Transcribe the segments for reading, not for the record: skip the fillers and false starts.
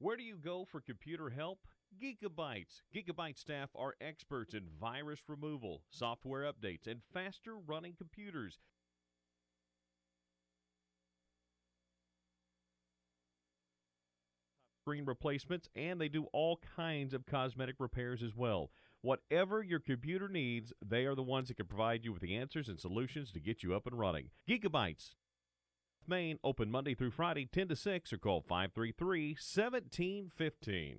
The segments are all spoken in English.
Where do you go for computer help? Gigabytes. Gigabyte staff are experts in virus removal, software updates, and faster running computers. Screen replacements, and they do all kinds of cosmetic repairs as well. Whatever your computer needs, they are the ones that can provide you with the answers and solutions to get you up and running. Gigabytes. Maine, open Monday through Friday, 10 to 6, or call 533-1715.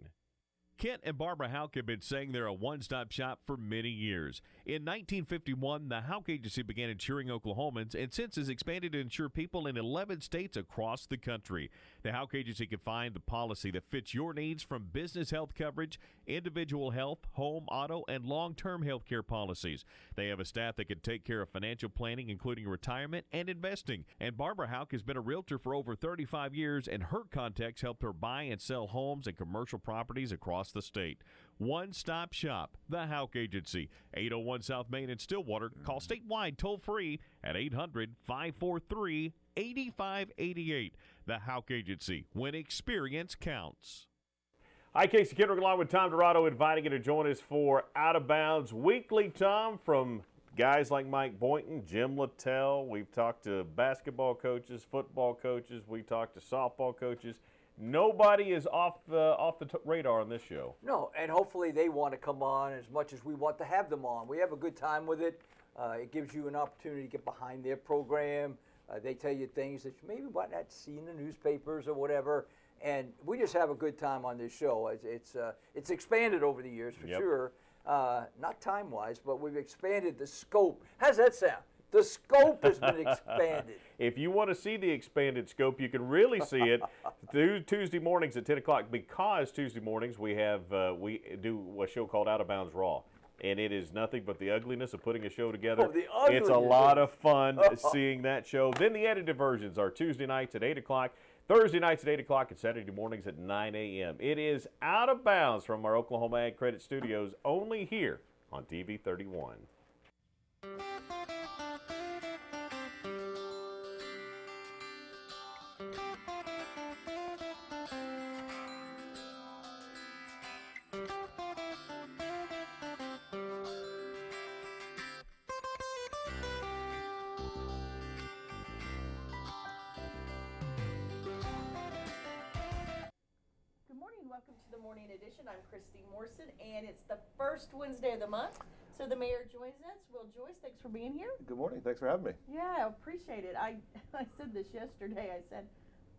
Kent and Barbara Houck have been saying they're a one-stop shop for many years. In 1951, the Houck Agency began insuring Oklahomans and since has expanded to insure people in 11 states across the country. The Houck Agency can find the policy that fits your needs, from business health coverage, individual health, home, auto, and long-term health care policies. They have a staff that can take care of financial planning, including retirement and investing. And Barbara Houck has been a realtor for over 35 years, and her contacts helped her buy and sell homes and commercial properties across the state. One-stop shop, the Houck Agency, 801 South Main in Stillwater. Call statewide toll-free at 800-543-8588. The Houck Agency, when experience counts. Hi, Casey Kendrick along with Tom Dorado, inviting you to join us for Out of Bounds Weekly, Tom, from guys like Mike Boynton, Jim Littell. We've talked to basketball coaches, football coaches. We talked to softball coaches. Nobody is off the radar on this show. No, and hopefully they want to come on as much as we want to have them on. We have a good time with it. It gives you an opportunity to get behind their program. They tell you things that you maybe might not see in the newspapers or whatever. And we just have a good time on this show. It's expanded over the years for sure. Not time-wise, but we've expanded the scope. How's that sound? The scope has been expanded. If you want to see the expanded scope, you can really see it Tuesday mornings at 10 o'clock, because Tuesday mornings we do a show called Out of Bounds Raw. And it is nothing but the ugliness of putting a show together. It's a lot of fun seeing that show. Then the edited versions are Tuesday nights at 8 o'clock, Thursday nights at 8 o'clock, and Saturday mornings at 9 a.m. It is Out of Bounds from our Oklahoma Ag Credit Studios, only here on TV 31. Welcome to the morning edition. I'm Christy Morrison, and it's the first Wednesday of the month. So the mayor joins us. Will Joyce, thanks for being here. Good morning. Thanks for having me. Yeah, I appreciate it. I said this yesterday. I said,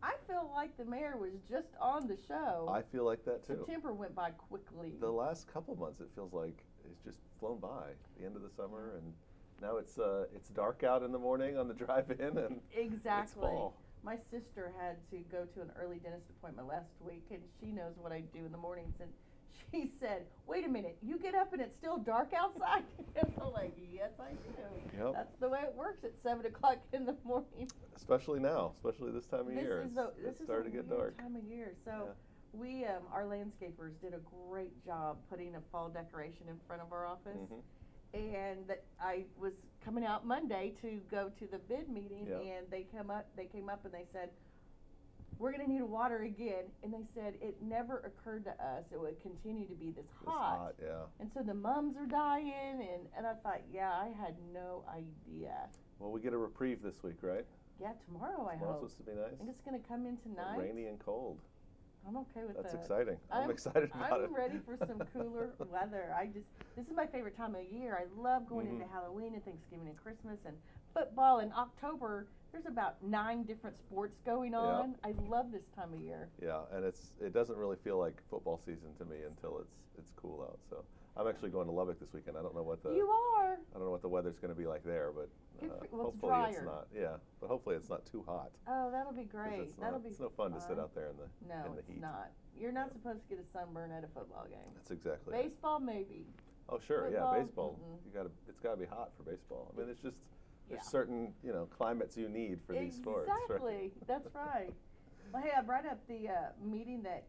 I feel like the mayor was just on the show. I feel like that too. September went by quickly. The last couple months, it feels like it's just flown by. The end of the summer, and now it's dark out in the morning on the drive-in, and exactly. It's fall. My sister had to go to an early dentist appointment last week, and she knows what I do in the mornings. And she said, wait a minute, you get up and it's still dark outside? And I'm like, yes, I do. Yep. That's the way it works at 7 o'clock in the morning. Especially now, especially this time of year. This is starting to get dark. Time of year. So we, our landscapers did a great job putting a fall decoration in front of our office. Mm-hmm. And that I was coming out Monday to go to the bid meeting, and they came up and they said, we're going to need water again. And they said it never occurred to us it would continue to be this hot. Yeah. And so the mums are dying, and I thought, I had no idea. Well, we get a reprieve this week, right? Yeah, tomorrow I hope. Tomorrow's supposed to be nice. And it's going to come in tonight. Rainy and cold. I'm okay with that. That's exciting. I'm excited about it. I'm ready for some cooler weather. This is my favorite time of year. I love going into Halloween and Thanksgiving and Christmas and football. In October, there's about 9 different sports going on. Yeah. I love this time of year. Yeah, and it doesn't really feel like football season to me until it's cool out. So I'm actually going to Lubbock this weekend. I don't know what the weather's going to be like there, but hopefully it's not. Yeah, but hopefully it's not too hot. Oh, that'll be great. It's no fun to sit out there in the heat. It's not. You're not supposed to get a sunburn at a football game. That's exactly Baseball, maybe. Oh, sure. Football, yeah, baseball. It's got to be hot for baseball. I mean, it's just there's certain climates you need for these sports. Exactly. Right? That's right. Well, hey, I brought up the meeting that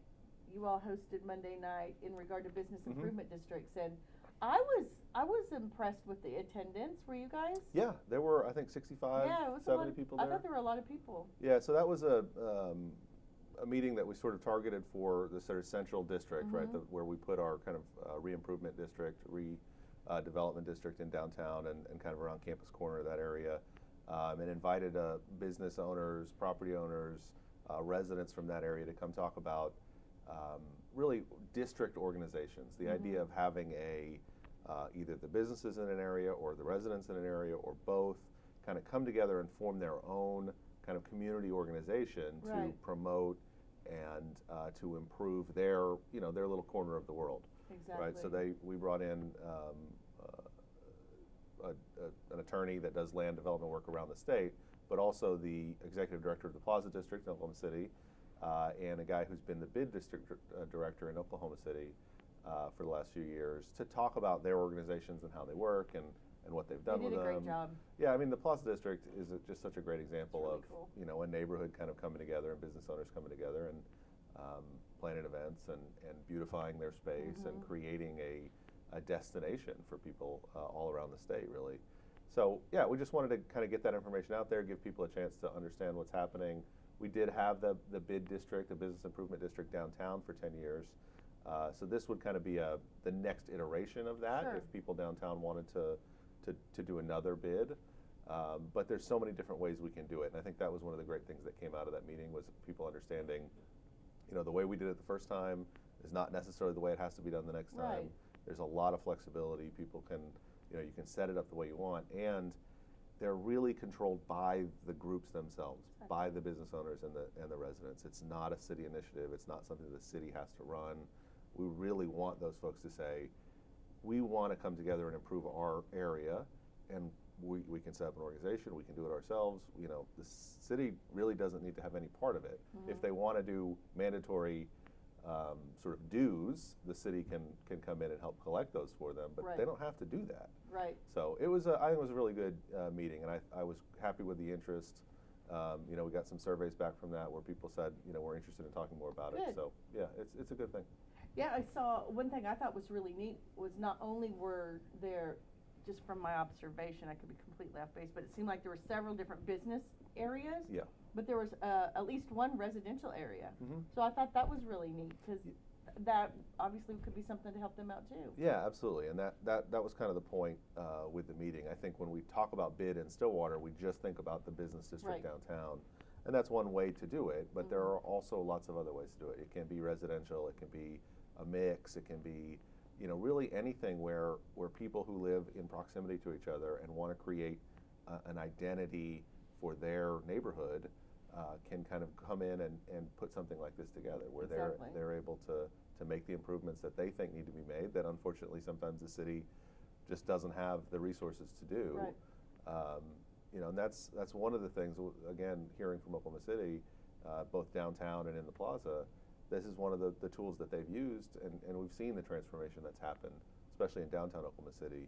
you all hosted Monday night in regard to business improvement districts, and I was impressed with the attendance. Were you guys? Yeah, there were, I think, 65, 70 people there. I thought there were a lot of people. Yeah, so that was a meeting that we sort of targeted for the sort of central district, right, where we put our kind of re-improvement district, development district in downtown and kind of around Campus Corner, that area, and invited business owners, property owners, residents from that area to come talk about really district organizations. The idea of having either the businesses in an area or the residents in an area or both kind of come together and form their own kind of community organization to promote and to improve their little corner of the world. Exactly. Right. So we brought in an attorney that does land development work around the state, but also the executive director of the Plaza District in Oklahoma City, and a guy who's been the bid district director in Oklahoma City for the last few years, to talk about their organizations and how they work and what they've done with them. They did a great job. Yeah, I mean, the Plaza District is just such a great example really of cool. A neighborhood kind of coming together and business owners coming together and planning events and beautifying their space and creating a destination for people all around the state, really. So yeah, we just wanted to kind of get that information out there, give people a chance to understand what's happening. We did have the BID district, the Business Improvement District downtown for 10 years. So this would kind of be the next iteration of that if people downtown wanted to do another bid. But there's so many different ways we can do it. And I think that was one of the great things that came out of that meeting, was people understanding, the way we did it the first time is not necessarily the way it has to be done the next time. Right. There's a lot of flexibility. People can, you can set it up the way you want. And they're really controlled by the groups themselves, by the business owners and the residents. It's not a city initiative. It's not something the city has to run. We really want those folks to say, we want to come together and improve our area, and we can set up an organization, we can do it ourselves. The city really doesn't need to have any part of it. If they want to do mandatory sort of dues, the city can come in and help collect those for them, but they don't have to do that. Right. So I think it was a really good meeting, and I was happy with the interest. We got some surveys back from that where people said, we're interested in talking more about it. So yeah, it's a good thing. Yeah, I saw one thing I thought was really neat was not only were there, just from my observation, I could be completely off base, but it seemed like there were several different business areas. Yeah. But there was at least one residential area. So I thought that was really neat, because that obviously could be something to help them out too. Yeah, absolutely, and that was kind of the point with the meeting. I think when we talk about BID in Stillwater, we just think about the business district downtown, and that's one way to do it, but there are also lots of other ways to do it. It can be residential, it can be a mix, it can be really anything where people who live in proximity to each other and want to create an identity for their neighborhood can kind of come in and put something like this together, where they're able to make the improvements that they think need to be made, that unfortunately sometimes the city just doesn't have the resources to do. Right. And that's one of the things, again, hearing from Oklahoma City, both downtown and in the plaza, this is one of the tools that they've used, and we've seen the transformation that's happened, especially in downtown Oklahoma City.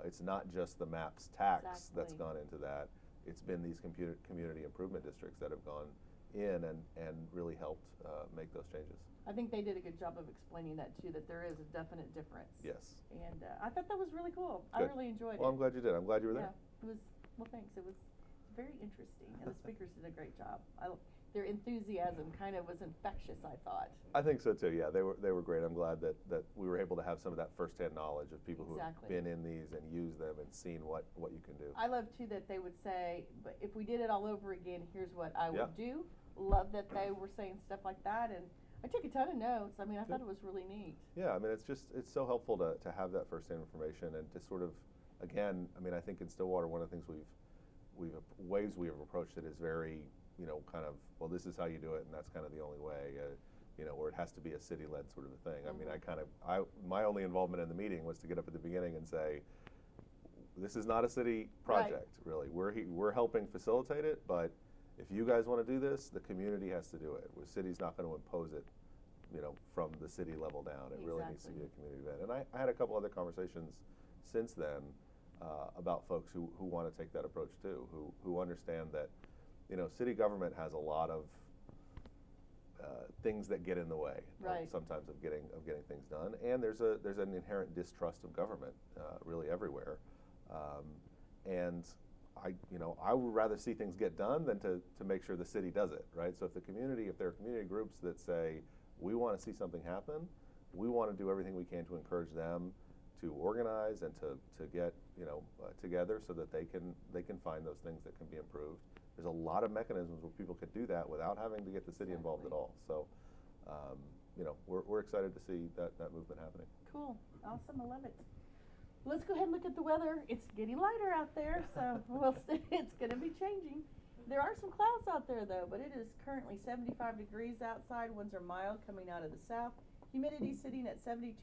It's not just the MAPS tax that's gone into that. It's been these community improvement districts that have gone in and really helped make those changes. I think they did a good job of explaining that too, that there is a definite difference. Yes. And I thought that was really cool. Good. I really enjoyed it. Well, I'm glad you did. I'm glad you were there. Yeah, it was, well, thanks. It was very interesting, and the speakers did a great job. Their enthusiasm kind of was infectious, I thought. I think so too. Yeah, they were great. I'm glad that we were able to have some of that firsthand knowledge of people who have been in these and used them and seen what you can do. I love too that they would say, "But if we did it all over again, here's what I would do." Love that they were saying stuff like that, and I took a ton of notes. I mean, I thought it was really neat. Yeah, I mean, it's so helpful to have that firsthand information and to sort of, again, I mean, I think in Stillwater, one of the things ways we have approached it is very, kind of, well, this is how you do it, and that's kind of the only way, where it has to be a city-led sort of a thing. I mean, my only involvement in the meeting was to get up at the beginning and say, this is not a city project, really. We're helping facilitate it, but if you guys want to do this, the community has to do it. The city's not going to impose it, from the city level down. It really needs to be a community event. And I had a couple other conversations since then about folks who want to take that approach too, who understand that, city government has a lot of things that get in the way sometimes of getting things done, and there's an inherent distrust of government really everywhere, and I would rather see things get done than to make sure the city does it, right? So if there are community groups that say, we want to see something happen, we want to do everything we can to encourage them to organize and to get together so that they can find those things that can be improved. There's a lot of mechanisms where people could do that without having to get the city involved at all. So, we're excited to see that movement happening. Cool, awesome, I love it. Let's go ahead and look at the weather. It's getting lighter out there, so it's going to be changing. There are some clouds out there, though, but it is currently 75 degrees outside. Winds are mild coming out of the south. Humidity sitting at 72%.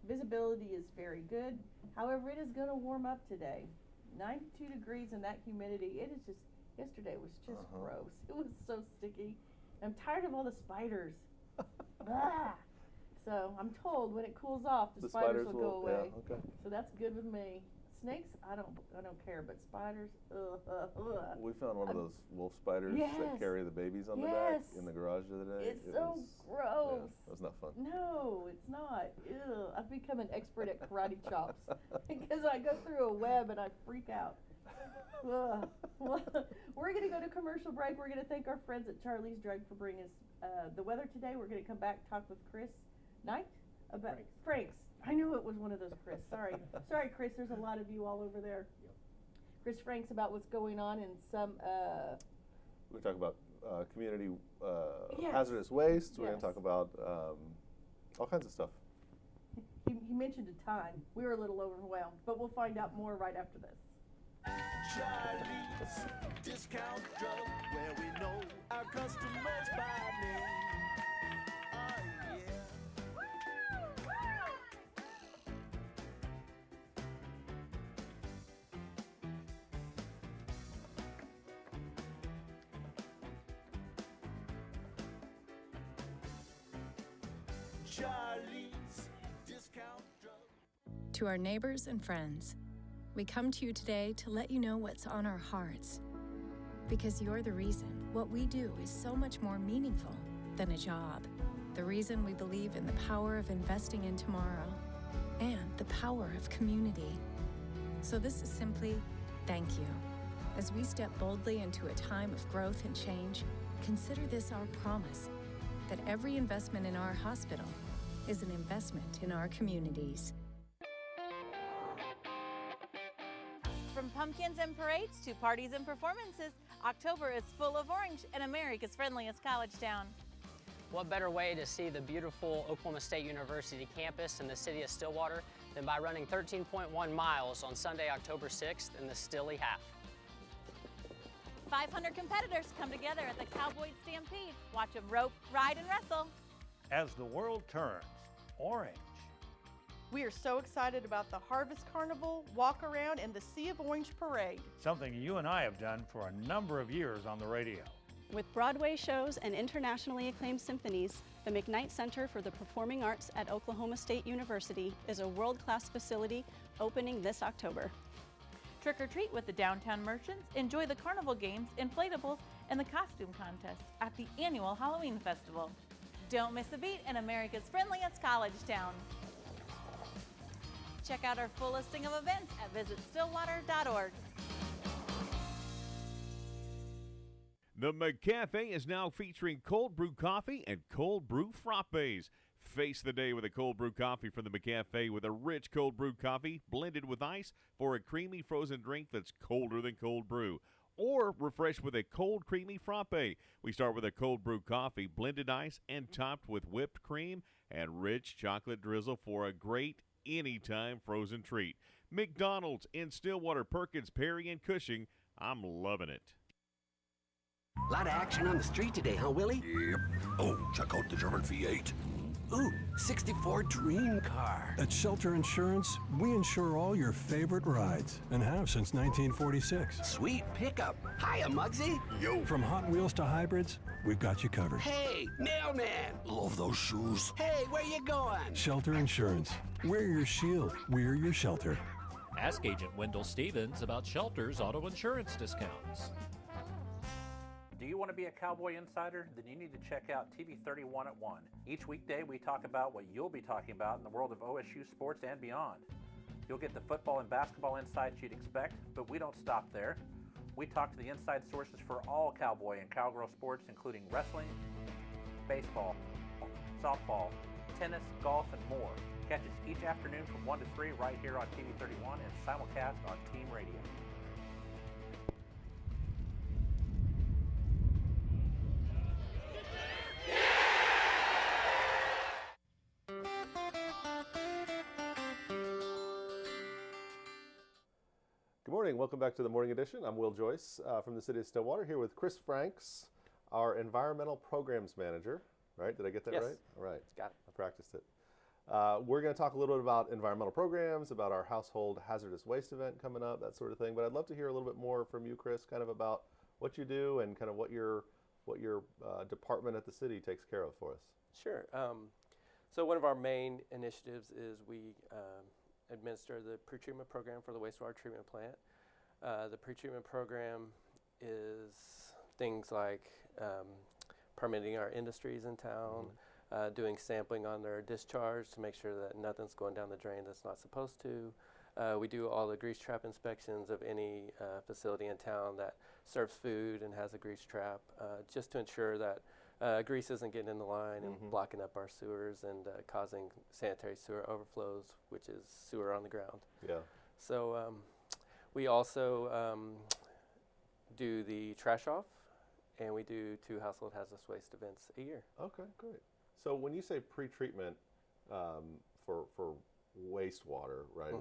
Visibility is very good. However, it is going to warm up today. 92 degrees and that humidity. It is just, yesterday was just gross. It was so sticky. I'm tired of all the spiders. So I'm told when it cools off, the spiders will go away. Yeah, okay. So that's good with me. Snakes, I don't care, but spiders, We found one of those wolf spiders that carry the babies on the back in the garage the other day. It's so gross. Yeah, it was not fun. No, it's not. Ew. I've become an expert at karate chops because I go through a web and I freak out. Well, we're going to go to commercial break. We're going to thank our friends at Charlie's Drug for bringing us the weather today. We're going to come back, talk with Chris Knight about Frank's. I knew it was one of those Chris. Sorry, Chris. There's a lot of you all over there. Yep. Chris Franks about what's going on in some. We talk about community hazardous waste. We're going to talk about all kinds of stuff. He mentioned a time. We were a little overwhelmed, but we'll find out more right after this. Charlie's Discount Drug, where we know our customers by name. Charlie's Discount Drug. To our neighbors and friends, we come to you today to let you know what's on our hearts. Because you're the reason what we do is so much more meaningful than a job. The reason we believe in the power of investing in tomorrow and the power of community. So this is simply thank you. As we step boldly into a time of growth and change, consider this our promise that every investment in our hospital is an investment in our communities. From pumpkins and parades to parties and performances, October is full of orange and America's friendliest college town. What better way to see the beautiful Oklahoma State University campus in the city of Stillwater than by running 13.1 miles on Sunday, October 6th in the Stilly Half. 500 competitors come together at the Cowboy Stampede. Watch them rope, ride, and wrestle. As the world turns orange. We are so excited about the Harvest Carnival, Walk Around, and the Sea of Orange Parade. Something you and I have done for a number of years on the radio. With Broadway shows and internationally acclaimed symphonies, the McKnight Center for the Performing Arts at Oklahoma State University is a world-class facility opening this October. Trick or treat with the downtown merchants, enjoy the carnival games, inflatables, and the costume contest at the annual Halloween Festival. Don't miss a beat in America's friendliest college town. Check out our full listing of events at visitstillwater.org. The McCafe is now featuring cold brew coffee and cold brew frappes. Face the day with a cold brew coffee from the McCafe with a rich cold brew coffee blended with ice for a creamy frozen drink that's colder than cold brew. Or refresh with a cold creamy frappe. We start with a cold brew coffee, blended ice, and topped with whipped cream and rich chocolate drizzle for a great anytime frozen treat. McDonald's in Stillwater, Perkins, Perry, and Cushing. I'm loving it. A lot of action on the street today, huh, Willie? Yep. Oh, check out the German V8. Ooh, 64 dream car. At Shelter Insurance, we insure all your favorite rides and have since 1946. Sweet pickup. Hiya, Muggsy. Yo. From Hot Wheels to hybrids, we've got you covered. Hey, mailman. Love those shoes. Hey, where you going? Shelter Insurance. We're your shield. We're your shelter. Ask Agent Wendell Stevens about Shelter's auto insurance discounts. Do you want to be a Cowboy Insider? Then you need to check out TV 31 at 1. Each weekday we talk about what you'll be talking about in the world of OSU sports and beyond. You'll get the football and basketball insights you'd expect, but we don't stop there. We talk to the inside sources for all cowboy and cowgirl sports, including wrestling, baseball, softball, tennis, golf, and more. Catch us each afternoon from 1 to 3 right here on TV 31 and simulcast on Team Radio. Good morning. Welcome back to the Morning Edition. I'm Will Joyce from the City of Stillwater, here with Chris Franks, our Environmental Programs Manager. Right? Did I get that right? All right. Got it. I practiced it. We're going to talk a little bit about environmental programs, about our household hazardous waste event coming up, that sort of thing. But I'd love to hear a little bit more from you, Chris, kind of about what you do and kind of what your department at the city takes care of for us. Sure. So one of our main initiatives is we administer the pretreatment program for the wastewater treatment plant. The pretreatment program is things like permitting our industries in town, doing sampling on their discharge to make sure that nothing's going down the drain that's not supposed to. We do all the grease trap inspections of any facility in town that serves food and has a grease trap, just to ensure that grease isn't getting in the line and blocking up our sewers and causing sanitary sewer overflows, which is sewer on the ground. Yeah. So we also do the trash off, and we do 2 household hazardous waste events a year. Okay, great. So when you say pre-treatment for wastewater, right?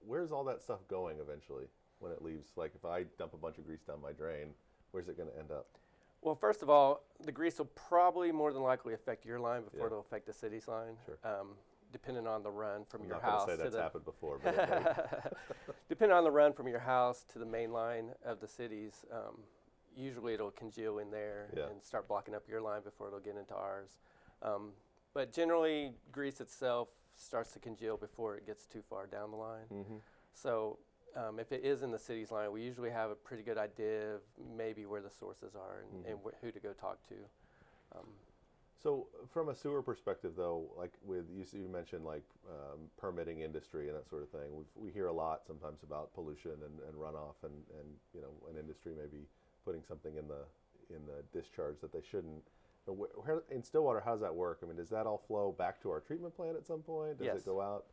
Where's all that stuff going eventually when it leaves? Like if I dump a bunch of grease down my drain, where's it going to end up? Well, first of all, the grease will probably more than likely affect your line before it'll affect the city's line. Sure. Depending on the run from your I'm house not going to say that's happened before, but okay. Depending on the run from your house to the main line of the cities, usually it'll congeal in there and start blocking up your line before it'll get into ours. But generally, grease itself starts to congeal before it gets too far down the line. So if it is in the city's line, we usually have a pretty good idea of maybe where the sources are and who to go talk to. So from a sewer perspective, though, like with you mentioned like permitting industry and that sort of thing. We hear a lot sometimes about pollution and runoff, and you know, an industry maybe putting something in the discharge that they shouldn't. Where, in Stillwater, how does that work? I mean, does that all flow back to our treatment plant at some point? Does it go out?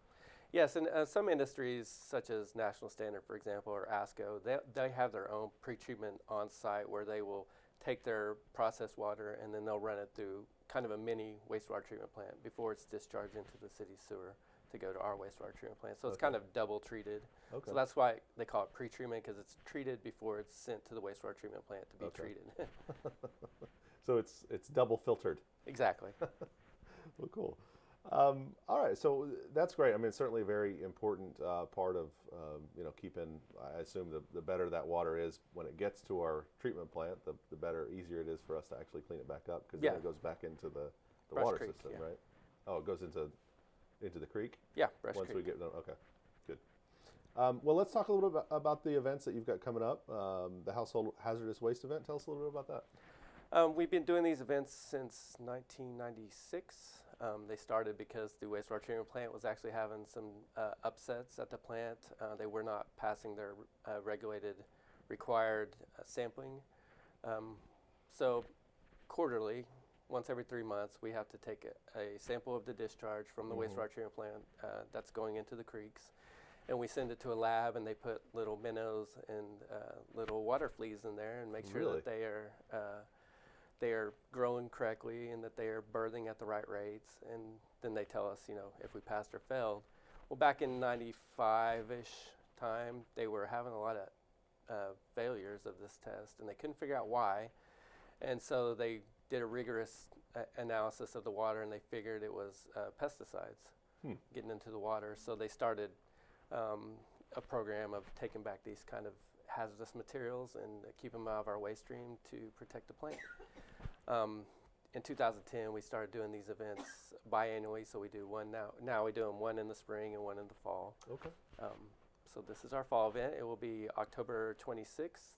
Yes, and some industries, such as National Standard, for example, or ASCO, they have their own pretreatment on site where they will take their processed water and then they'll run it through kind of a mini wastewater treatment plant before it's discharged into the city's sewer to go to our wastewater treatment plant. So it's kind of double treated. So that's why they call it pretreatment, because it's treated before it's sent to the wastewater treatment plant to be treated. So it's double filtered. Exactly. Well, cool. All right, so that's great. I mean, it's certainly a very important part of you know, keeping. I assume the better that water is when it gets to our treatment plant, the better, easier it is for us to actually clean it back up, because then it goes back into the water Creek, system, right? Oh, it goes into the creek. Yeah, Brush Once Creek. we get done. Okay, good. Well, let's talk a little bit about the events that you've got coming up. The Household Hazardous Waste event. Tell us a little bit about that. We've been doing these events since 1996. They started because the wastewater treatment plant was actually having some upsets at the plant. They were not passing their regulated required sampling. So quarterly, once every 3 months, we have to take a sample of the discharge from the wastewater treatment plant that's going into the creeks. And we send it to a lab, and they put little minnows and little water fleas in there and make sure that they are growing correctly and that they are birthing at the right rates. And then they tell us, you know, if we passed or failed. Well, back in 95-ish time, they were having a lot of failures of this test, and they couldn't figure out why. And so they did a rigorous analysis of the water, and they figured it was pesticides getting into the water. So they started a program of taking back these kind of hazardous materials and keep them out of our waste stream to protect the plant. In 2010, we started doing these events biannually, so we do one now. Now we do them one in the spring and one in the fall. Okay. So this is our fall event. It will be October 26th.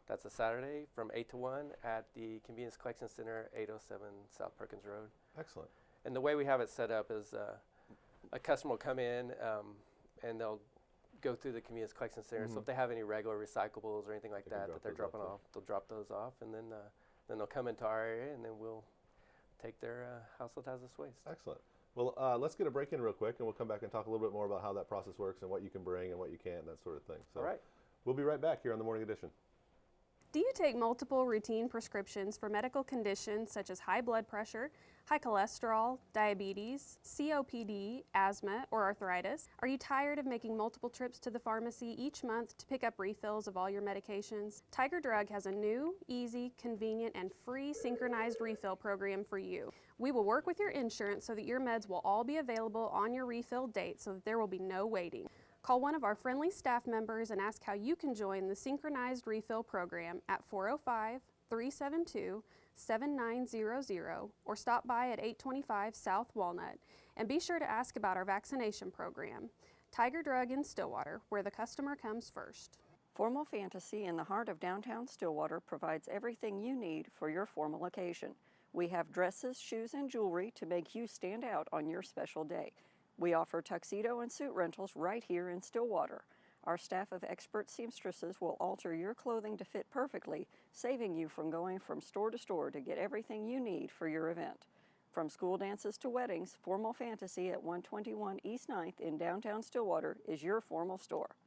That's a Saturday from 8 to 1 at the Convenience Collection Center, 807 South Perkins Road. Excellent. And the way we have it set up is a customer will come in and they'll go through the convenience collection center. So if they have any regular recyclables or anything like that they're dropping off, they'll drop those off, and then they'll come into our area, and then we'll take their household hazardous waste. Excellent. Well, let's get a break in real quick, and we'll come back and talk a little bit more about how that process works and what you can bring and what you can't, and that sort of thing. So all right. We'll be right back here on the Morning Edition. Do you take multiple routine prescriptions for medical conditions such as high blood pressure, high cholesterol, diabetes, COPD, asthma, or arthritis? Are you tired of making multiple trips to the pharmacy each month to pick up refills of all your medications? Tiger Drug has a new, easy, convenient, and free synchronized refill program for you. We will work with your insurance so that your meds will all be available on your refill date so that there will be no waiting. Call one of our friendly staff members and ask how you can join the synchronized refill program at 405-372-7900 or stop by at 825 South Walnut. And be sure to ask about our vaccination program. Tiger Drug in Stillwater, where the customer comes first. Formal Fantasy in the heart of downtown Stillwater provides everything you need for your formal occasion. We have dresses, shoes, and jewelry to make you stand out on your special day. We offer tuxedo and suit rentals right here in Stillwater. Our staff of expert seamstresses will alter your clothing to fit perfectly, saving you from going from store to store to get everything you need for your event. From school dances to weddings, Formal Fantasy at 121 East 9th in downtown Stillwater is your formal store.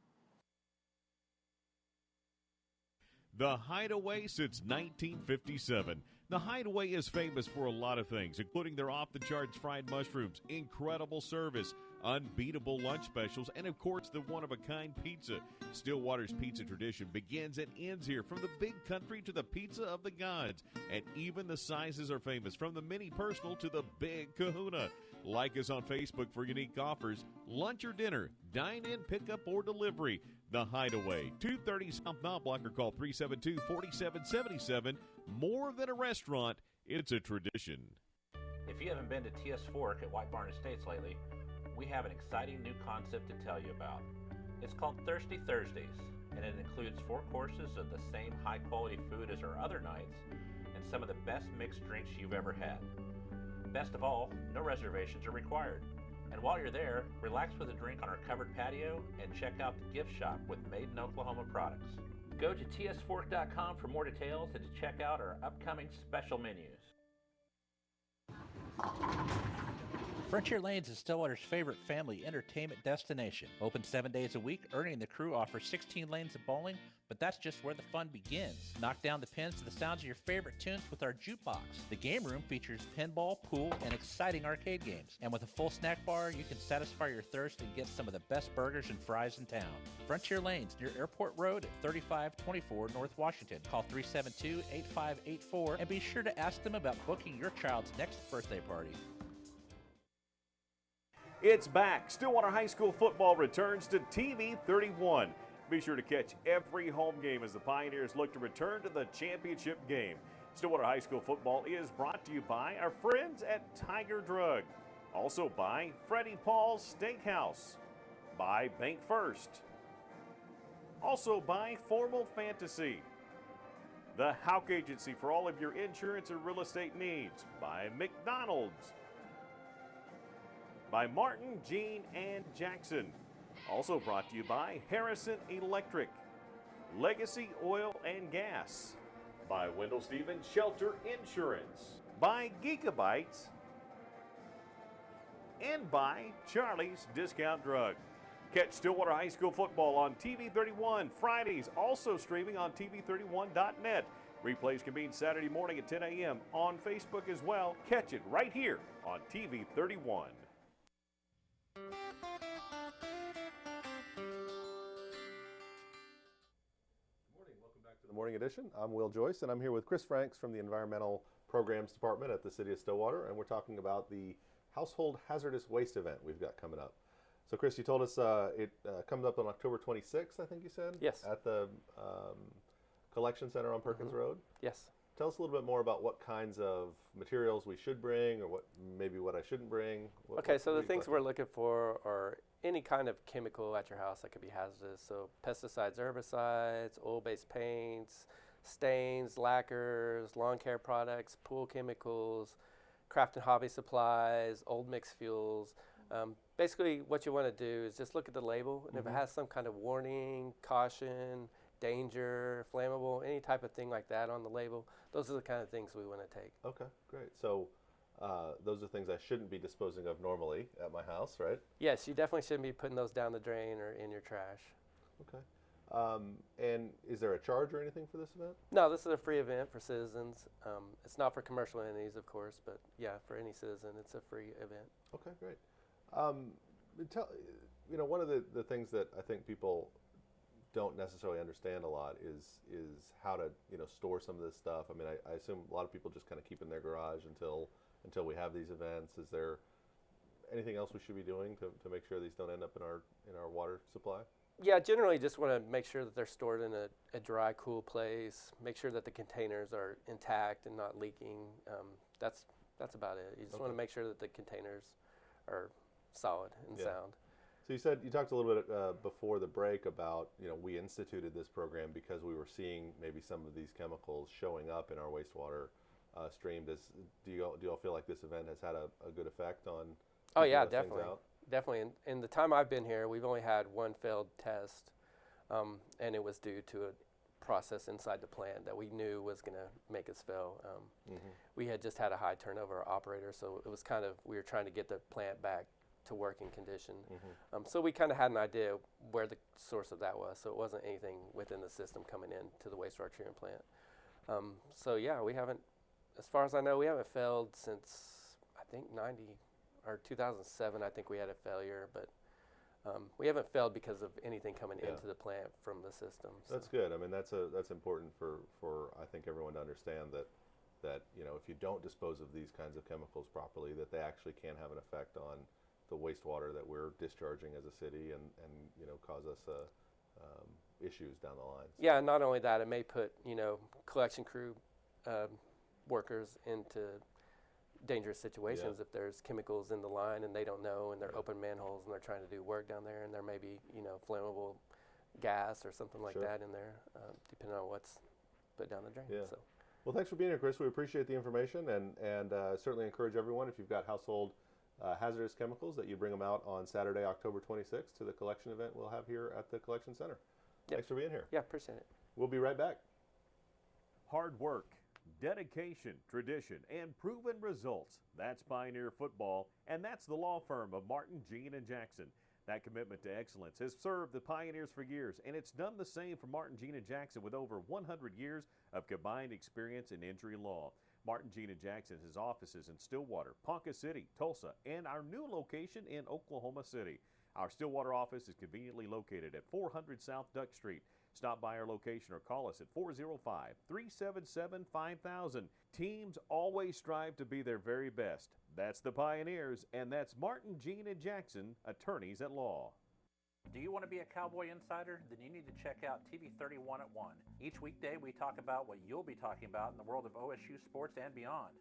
The Hideaway since 1957. The Hideaway is famous for a lot of things, including their off-the-charts fried mushrooms, incredible service, unbeatable lunch specials, and, of course, the one-of-a-kind pizza. Stillwater's pizza tradition begins and ends here, from the big country to the pizza of the gods. And even the sizes are famous, from the mini personal to the big kahuna. Like us on Facebook for unique offers, lunch or dinner, dine-in, pickup, or delivery. The Hideaway, 230 South Mount Block, or call 372-4777. More than a restaurant, it's a tradition. If you haven't been to TS Fork at White Barn Estates lately, we have an exciting new concept to tell you about. It's called Thirsty Thursdays, and it includes 4 courses of the same high-quality food as our other nights and some of the best mixed drinks you've ever had. Best of all, no reservations are required. And while you're there, relax with a drink on our covered patio and check out the gift shop with Made in Oklahoma products. Go to tsfork.com for more details and to check out our upcoming special menus. Frontier Lanes is Stillwater's favorite family entertainment destination. Open 7 days a week, Ernie and the crew offers 16 lanes of bowling, but that's just where the fun begins. Knock down the pins to the sounds of your favorite tunes with our jukebox. The game room features pinball, pool, and exciting arcade games. And with a full snack bar, you can satisfy your thirst and get some of the best burgers and fries in town. Frontier Lanes near Airport Road at 3524 North Washington. Call 372-8584 and be sure to ask them about booking your child's next birthday party. It's back. Stillwater High School football returns to TV 31. Be sure to catch every home game as the Pioneers look to return to the championship game. Stillwater High School football is brought to you by our friends at Tiger Drug. Also by Freddie Paul's Steakhouse. By Bank First. Also by Formal Fantasy. The Houck Agency for all of your insurance and real estate needs. By McDonald's. By Martin, Jean, and Jackson. Also brought to you by Harrison Electric, Legacy Oil and Gas, by Wendell Stevens Shelter Insurance, by Gigabytes, and by Charlie's Discount Drug. Catch Stillwater High School football on TV 31 Fridays, also streaming on TV31.net. Replays convene Saturday morning at 10 a.m. on Facebook as well. Catch it right here on TV 31. The Morning Edition. I'm Will Joyce, and I'm here with Chris Franks from the Environmental Programs Department at the City of Stillwater, and we're talking about the Household Hazardous Waste event we've got coming up. So, Chris, you told us it comes up on October 26th, I think you said? Yes. At the Collection Center on Perkins Road? Yes. Tell us a little bit more about what kinds of materials we should bring, or what I shouldn't bring. Okay, so the things we're looking for are any kind of chemical at your house that could be hazardous. So pesticides, herbicides, oil-based paints, stains, lacquers, lawn care products, pool chemicals, craft and hobby supplies, old mixed fuels. Basically, what you want to do is just look at the label, and if it has some kind of warning, caution, danger, flammable, any type of thing like that on the label, those are the kind of things we want to take. Okay, great. So those are things I shouldn't be disposing of normally at my house, right? Yes, you definitely shouldn't be putting those down the drain or in your trash. Okay. And is there a charge or anything for this event? No, this is a free event for citizens. It's not for commercial entities, of course, but yeah, for any citizen, it's a free event. Okay, great. One of the things that I think people don't necessarily understand a lot is how to store some of this stuff. I mean, I assume a lot of people just kind of keep in their garage until we have these events. Is there anything else we should be doing to make sure these don't end up in our water supply? Yeah, generally just want to make sure that they're stored in a dry, cool place. Make sure that the containers are intact and not leaking. That's about it. You just want to make sure that the containers are solid and sound. So you talked a little bit before the break about we instituted this program because we were seeing maybe some of these chemicals showing up in our wastewater stream. Do you all feel like this event has had a good effect on? Oh yeah, definitely. Definitely. In the time I've been here, we've only had one failed test, and it was due to a process inside the plant that we knew was going to make us fail. We had just had a high turnover operator, so it was we were trying to get the plant back to working condition. So we kind of had an idea where the source of that was, so it wasn't anything within the system coming in to the wastewater treatment plant. So yeah, we haven't, as far as I know, we haven't failed since, I think, 2007, I think we had a failure, but we haven't failed because of anything coming into the plant from the system. So. That's good. I mean, that's important for I think everyone to understand that if you don't dispose of these kinds of chemicals properly, that they actually can have an effect on the wastewater that we're discharging as a city and cause us issues down the line. So. Yeah, and not only that, it may put collection crew workers into dangerous situations if there's chemicals in the line and they don't know, and they're open manholes and they're trying to do work down there, and there may be flammable gas or something like that in there, depending on what's put down the drain. Yeah. So. Well, thanks for being here, Chris. We appreciate the information, and certainly encourage everyone, if you've got household hazardous chemicals, that you bring them out on Saturday, October 26th to the collection event we'll have here at the Collection Center. Yep. Thanks for being here. Yeah, appreciate it. We'll be right back. Hard work, dedication, tradition, and proven results. That's Pioneer Football, and that's the law firm of Martin, Jean, and Jackson. That commitment to excellence has served the Pioneers for years, and it's done the same for Martin, Jean, and Jackson with over 100 years of combined experience in injury law. Martin, Jean, and Jackson has offices in Stillwater, Ponca City, Tulsa, and our new location in Oklahoma City. Our Stillwater office is conveniently located at 400 South Duck Street. Stop by our location or call us at 405-377-5000. Teams always strive to be their very best. That's the Pioneers, and that's Martin, Jean, and Jackson, attorneys at law. Do you want to be a Cowboy insider? Then you need to check out TV 31 at 1. Each weekday we talk about what you'll be talking about in the world of OSU sports and beyond.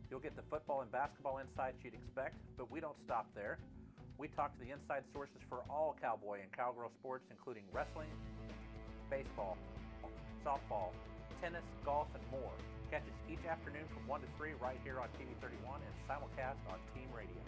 You'll get the football and basketball insights you'd expect, but we don't stop there. We talk to the inside sources for all Cowboy and Cowgirl sports, including wrestling, baseball, softball, tennis, golf, and more. Catch us each afternoon from 1 to 3 right here on TV 31 and simulcast on Team Radio.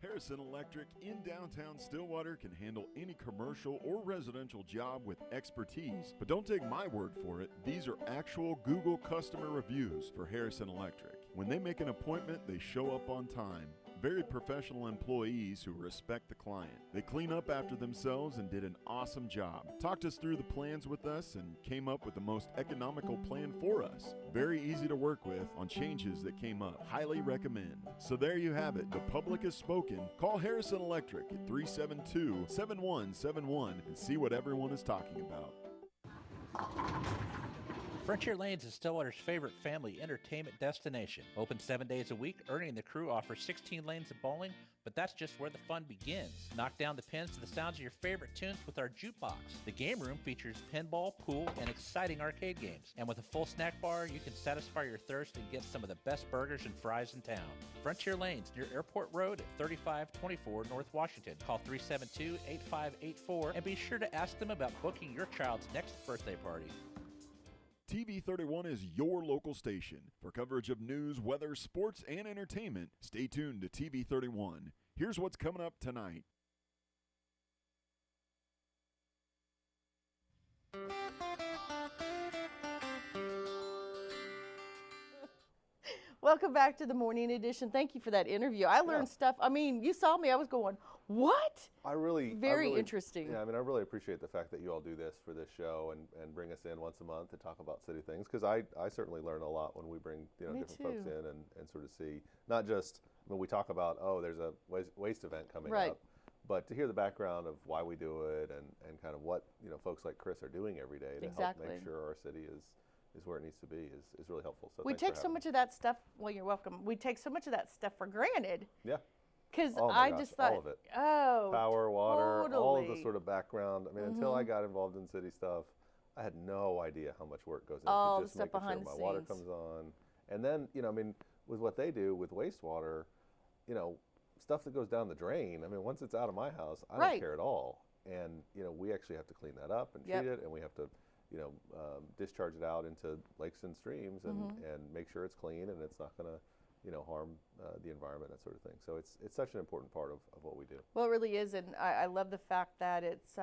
Harrison Electric in downtown Stillwater can handle any commercial or residential job with expertise. But don't take my word for it. These are actual Google customer reviews for Harrison Electric. When they make an appointment, they show up on time. Very professional employees who respect the client. They clean up after themselves and did an awesome job. Talked us through the plans with us and came up with the most economical plan for us. Very easy to work with on changes that came up. Highly recommend. So there you have it. The public has spoken. Call Harrison Electric at 372-7171 and see what everyone is talking about. Frontier Lanes is Stillwater's favorite family entertainment destination. Open 7 days a week, Ernie and the crew offer 16 lanes of bowling, but that's just where the fun begins. Knock down the pins to the sounds of your favorite tunes with our jukebox. The game room features pinball, pool, and exciting arcade games. And with a full snack bar, you can satisfy your thirst and get some of the best burgers and fries in town. Frontier Lanes near Airport Road at 3524 North Washington. Call 372-8584 and be sure to ask them about booking your child's next birthday party. TV 31 is your local station. For coverage of news, weather, sports, and entertainment, stay tuned to TV 31. Here's what's coming up tonight. Welcome back to the morning edition. Thank you for that interview. I learned stuff. I mean, you saw me. I was going, what? Very interesting. Yeah, I mean, I really appreciate the fact that you all do this for this show and bring us in once a month to talk about city things, because I certainly learn a lot when we bring different folks in and sort of see, not just when we talk about, there's a waste event coming up, but to hear the background of why we do it and kind of what folks like Chris are doing every day to help make sure our city is where it needs to be is really helpful. So we take so much of that stuff. Well, you're welcome. We take so much of that stuff for granted. Yeah. Because I just thought, all of it. Power, water, all of the sort of background. I mean, until I got involved in city stuff, I had no idea how much work goes into just making sure my water comes on. And then, I mean, with what they do with wastewater, stuff that goes down the drain. I mean, once it's out of my house, I don't care at all. And we actually have to clean that up and treat it, and we have to discharge it out into lakes and streams and make sure it's clean and it's not going to harm the environment, that sort of thing. So it's such an important part of what we do. Well, it really is, and I love the fact that it's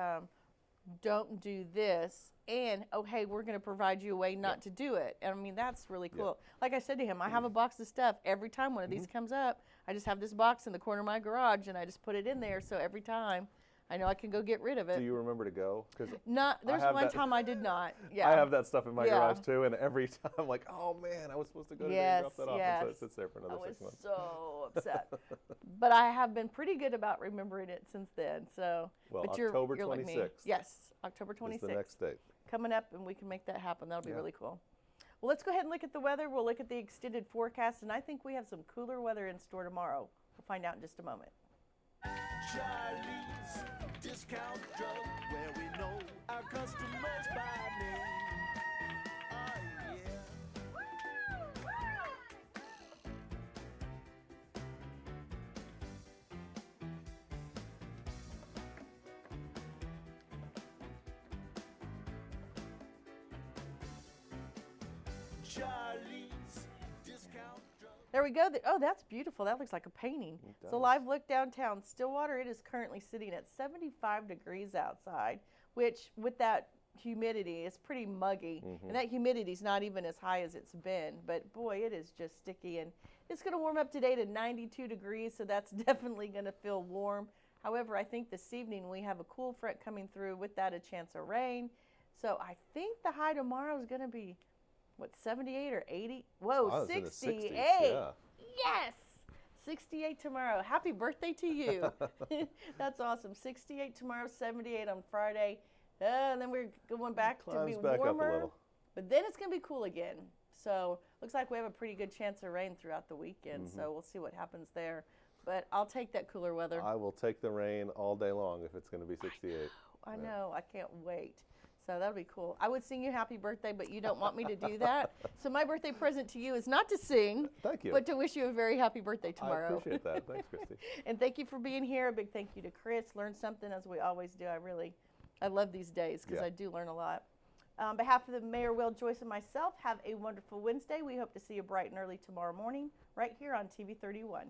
don't do this, and hey, we're going to provide you a way not to do it. And I mean, that's really cool. Like I said to him, I have a box of stuff. Every time one of these comes up, I just have this box in the corner of my garage, and I just put it in there, so every time I know I can go get rid of it. Do you remember to go? There's one time I did not. Yeah. I have that stuff in my garage too, and every time I'm like, oh man, I was supposed to go today and drop that off, and so it sits there for another 6 months. I was so upset. But I have been pretty good about remembering it since then. So, well, but October you're 26th. Like me. Yes, October 26th. Is the next date. Coming up, and we can make that happen. That'll be really cool. Well, let's go ahead and look at the weather. We'll look at the extended forecast, and I think we have some cooler weather in store tomorrow. We'll find out in just a moment. Charlie's Discount Drug, where we know our customers by name. Charlie's Discount Drug. There we go. Oh, that's beautiful. That looks like a painting. So live look downtown Stillwater. It is currently sitting at 75 degrees outside, which with that humidity is pretty muggy. And that humidity is not even as high as it's been. But boy, it is just sticky. And it's going to warm up today to 92 degrees, so that's definitely going to feel warm. However, I think this evening we have a cool front coming through, with that a chance of rain. So I think the high tomorrow is going to be, 78 or 80? Whoa, 68. Yes! 68 tomorrow. Happy birthday to you. That's awesome. 68 tomorrow, 78 on Friday. And then we're going back to be warmer. Up a little. But then it's going to be cool again. So looks like we have a pretty good chance of rain throughout the weekend. So we'll see what happens there. But I'll take that cooler weather. I will take the rain all day long if it's going to be 68. I know. I can't wait. So that'll be cool. I would sing you happy birthday, but you don't want me to do that. So my birthday present to you is not to sing, thank you, but to wish you a very happy birthday tomorrow. I appreciate that. Thanks, Christy. And thank you for being here. A big thank you to Chris. Learn something, as we always do. I love these days because I do learn a lot. On behalf of the Mayor, Will, Joyce, and myself, have a wonderful Wednesday. We hope to see you bright and early tomorrow morning right here on TV 31.